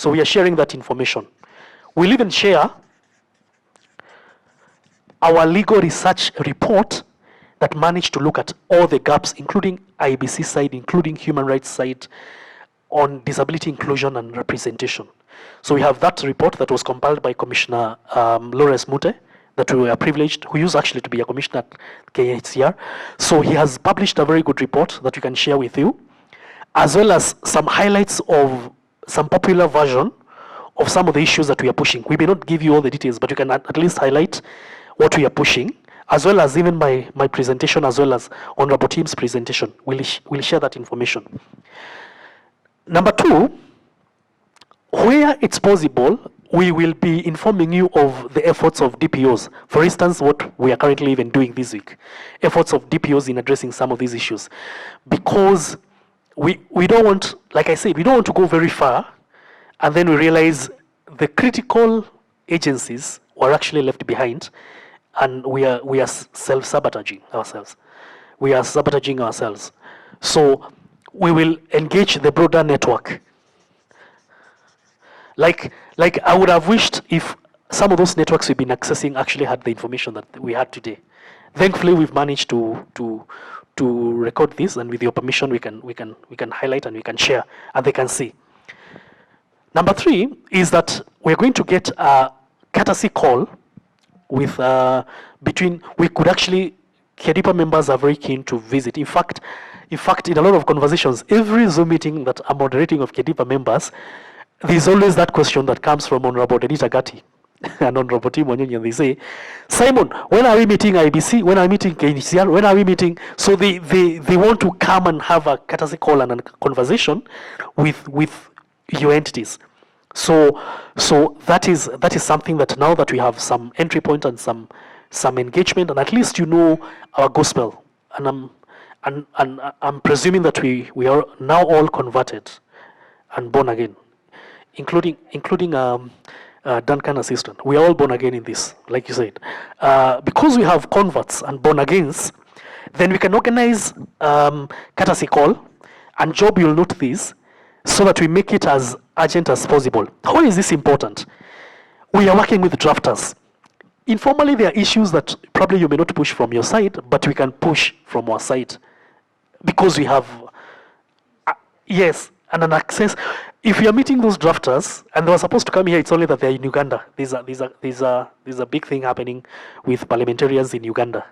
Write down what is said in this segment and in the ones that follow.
So we are sharing that information. We'll even share our legal research report that managed to look at all the gaps, including IBC side, including human rights side, on disability inclusion and representation. So we have that report that was compiled by Commissioner Lawrence Mute, that we are privileged, who used actually to be a commissioner at KHCR. So he has published a very good report that we can share with you, as well as some highlights of some popular version of some of the issues that we are pushing. We may not give you all the details, but you can at least highlight what we are pushing, as well as even my presentation, as well as Honorable Team's presentation. We'll share that information. Number two, where it's possible, we will be informing you of the efforts of DPOs. For instance, what we are currently even doing this week, efforts of DPOs in addressing some of these issues. Because we don't want, like I said, we don't want to go very far, and then we realize the critical agencies were actually left behind, and we are self-sabotaging ourselves. We are sabotaging ourselves. So we will engage the broader network. Like I would have wished if some of those networks we've been accessing actually had the information that we had today. Thankfully, we've managed to record this, and with your permission, we can highlight and we can share, and they can see. Number three is that we're going to get a courtesy call with we could actually, Kedipa members are very keen to visit. In fact, in a lot of conversations, every Zoom meeting that I'm moderating of Kedipa members, there's always that question that comes from Honorable Denita Gatti and Honorable Tim Wanyonyi, and they say, Simon, when are we meeting IBC? When are we meeting KHCR? When are we meeting? So they want to come and have a courtesy call and a conversation with your entities. So that is something that now that we have some entry point and some engagement, and at least you know our gospel, and I'm presuming that we are now all converted and born again, including Duncan assistant. We are all born again in this, like you said. Because we have converts and born agains, then we can organize courtesy call, and Job, you'll note this, so that we make it as urgent as possible. Why is this important? We are working with drafters. Informally, there are issues that probably you may not push from your side, but we can push from our side, because we have, yes, and an access. If we are meeting those drafters, and they were supposed to come here, it's only that they're in Uganda. There's a big thing happening with parliamentarians in Uganda.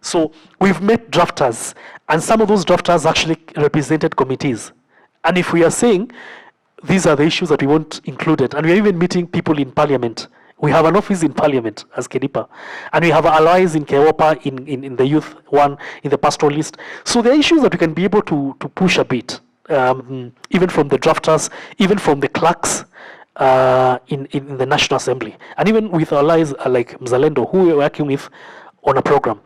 So we've met drafters, and some of those drafters actually represented committees. And if we are saying these are the issues that we want included, and we're even meeting people in parliament. We have an office in parliament as Kedipa, and we have allies in Keopa, in the youth one, in the pastoralist. So there are issues that we can be able to push a bit, even from the drafters, even from the clerks in the National Assembly, and even with allies like Mzalendo, who we're working with on a program.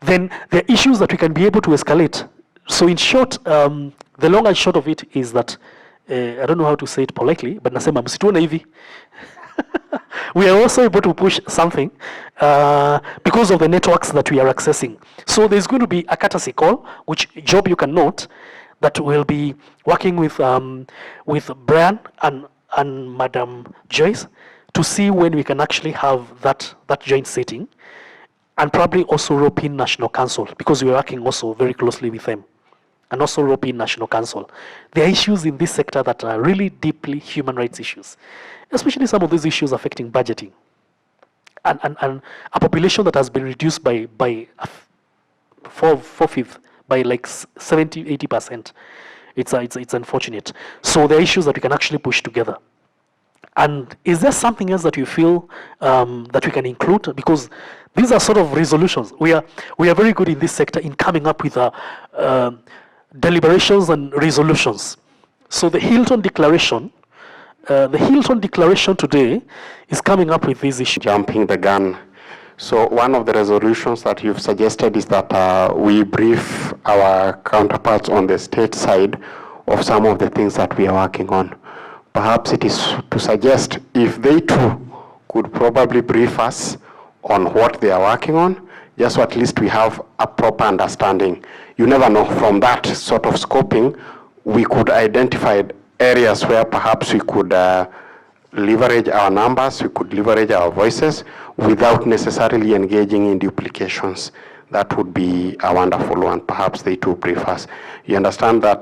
Then there are issues that we can be able to escalate. So in short, the long and short of it is that, I don't know how to say it politely, but nasema msituone hivi. We are also able to push something because of the networks that we are accessing. So there's going to be a courtesy call, which Job you can note, that will be working with Brian and Madam Joyce to see when we can actually have that joint setting, and probably also rope in National Council, because we are working also very closely with them, and also rope in National Council. There are issues in this sector that are really deeply human rights issues, especially some of these issues affecting budgeting, and a population that has been reduced by 4/5, by like 70-80%. It's unfortunate. So there are issues that we can actually push together. And is there something else that you feel that we can include? Because these are sort of resolutions. We are very good in this sector in coming up with deliberations and resolutions. So the Hilton Declaration today is coming up with these issues. Jumping the gun. So one of the resolutions that you've suggested is that we brief our counterparts on the state side of some of the things that we are working on. Perhaps it is to suggest if they too could probably brief us on what they are working on, just so at least we have a proper understanding. You never know, from that sort of scoping, we could identify areas where perhaps we could leverage our numbers, we could leverage our voices without necessarily engaging in duplications. That would be a wonderful one. Perhaps they too brief us. You understand that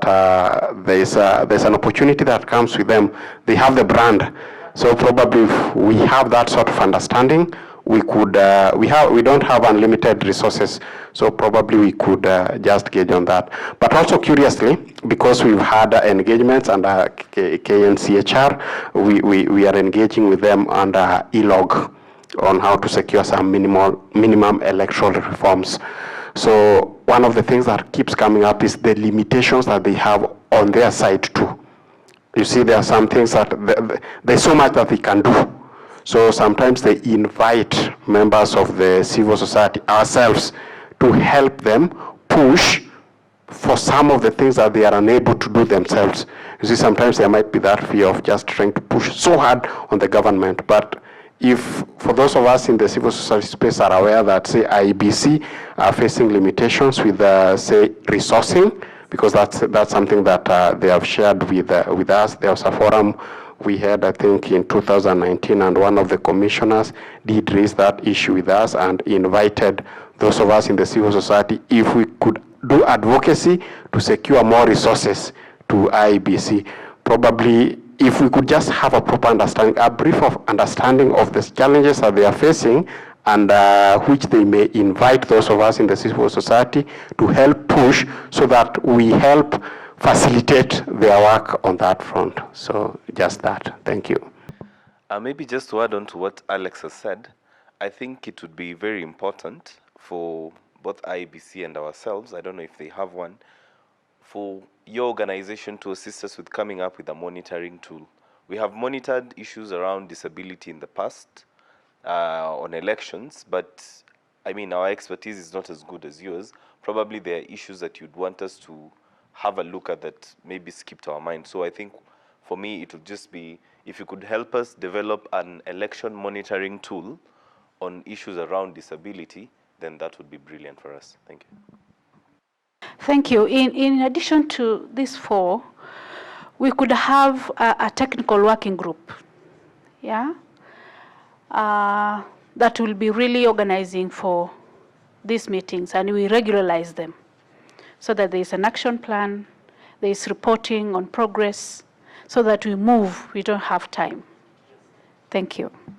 there's an opportunity that comes with them. They have the brand. So probably if we have that sort of understanding, we could, we don't have unlimited resources, so probably we could just gauge on that. But also curiously, because we've had engagements under KNCHR, we are engaging with them under ELOG on how to secure some minimum electoral reforms. So one of the things that keeps coming up is the limitations that they have on their side too. You see, there are some things that there's so much that they can do. So sometimes they invite members of the civil society, ourselves, to help them push for some of the things that they are unable to do themselves. You see, sometimes there might be that fear of just trying to push so hard on the government. But if, for those of us in the civil society space are aware that, say, IEBC are facing limitations with, say, resourcing, because that's something that they have shared with us. There was a forum we had, I think, in 2019, and one of the commissioners did raise that issue with us and invited those of us in the civil society if we could do advocacy to secure more resources to IEBC. Probably if we could just have a proper understanding, a brief of understanding of the challenges that they are facing, and which they may invite those of us in the civil society to help push so that we help facilitate their work on that front. So just that. Thank you. Maybe just to add on to what Alex has said, I think it would be very important for both IEBC and ourselves, I don't know if they have one, for your organization to assist us with coming up with a monitoring tool. We have monitored issues around disability in the past on elections, but I mean, our expertise is not as good as yours. Probably there are issues that you'd want us to have a look at that maybe skipped our mind. So I think for me, it would just be, if you could help us develop an election monitoring tool on issues around disability, then that would be brilliant for us. Thank you. Thank you. In addition to these four, we could have a technical working group, yeah, that will be really organizing for these meetings, and we regularize them so that there is an action plan, there is reporting on progress, so that we move, we don't have time. Thank you.